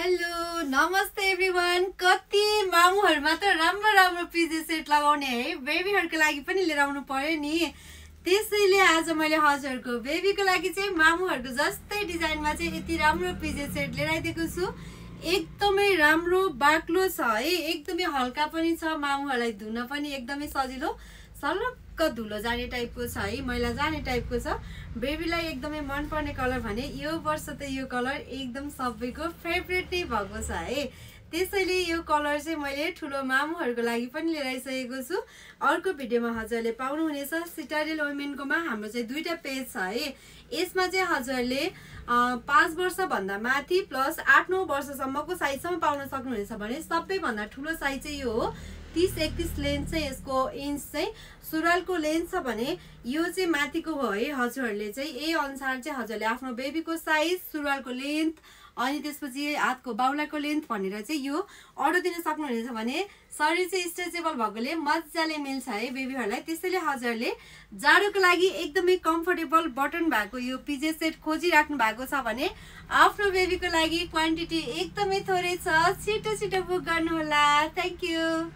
Hello नमस्ते everyone. कति मामुहरु मात्र राम्रो राम्रो पिजे सेट लगाउने है, बेबीहरुको लागि पनि लिएर आउनु पर्यो नि। त्यसैले आज मैले हजुरहरुको बेबीको लागि चाहिँ मामुहरुको जस्तै डिजाइनमा चाहिँ यति राम्रो पिजे सेट लिएर आइदिएको छु। एकदमै राम्रो बाक्लो छ है, एकदमै हल्का पनि छ, मामुहरुलाई धुन पनि एकदमै सजिलो, सलक्क धुलो जाने टाइपको छ है, मैला जाने टाइपको छ। बेबीलाई एकदमै मन पर्ने कलर भने यो वर्ष त यो कलर एकदम सबैको फेभरेट नै भएको छ है। त्यसैले यो कलर चाहिँ मैले ठुलो मामुहरुको लागि पनि लिएर आइसकेको छु। अर्को भिडियोमा हजुरले पाउनुहुनेछ सिटाडेल वुमेनकोमा हाम्रो चाहिँ दुईटा पेज छ है। यसमा चाहिँ हजुरले 5 वर्ष भन्दा माथि प्लस 8-9 वर्षसम्मको साइजसम्म पाउन सक्नुहुनेछ भने सबैभन्दा ठुलो साइज चाहिँ यो हो। 30-31 लेन्थ चाहिँ यसको इंच चाहिँ सुरुवालको लेन्थ छ भने यो चाहिँ माथिको हो है। हजुरहरूले चाहिँ यही अनुसार चाहिँ हजुरले आफ्नो बेबीको साइज, सुरुवालको लेन्थ अनि त्यसपछि हातको बाउलाको लेन्थ भनेर चाहिँ यो अर्डर दिन सक्नुहुनेछ भने शरीर चाहिँ स्ट्रेचेबल भएकोले मजाले मिल्छ है बेबीहरुलाई। त्यसैले हजुरहरूले जाडोको लागि एकदमै कम्फर्टेबल बटन भएको यो पिजे सेट खोजिराख्नु भएको छ भने आफ्नो बेबीको लागि क्वान्टिटी एकदमै थोरै छ, छिटो छिटो बुक गर्नु होला। Thank you.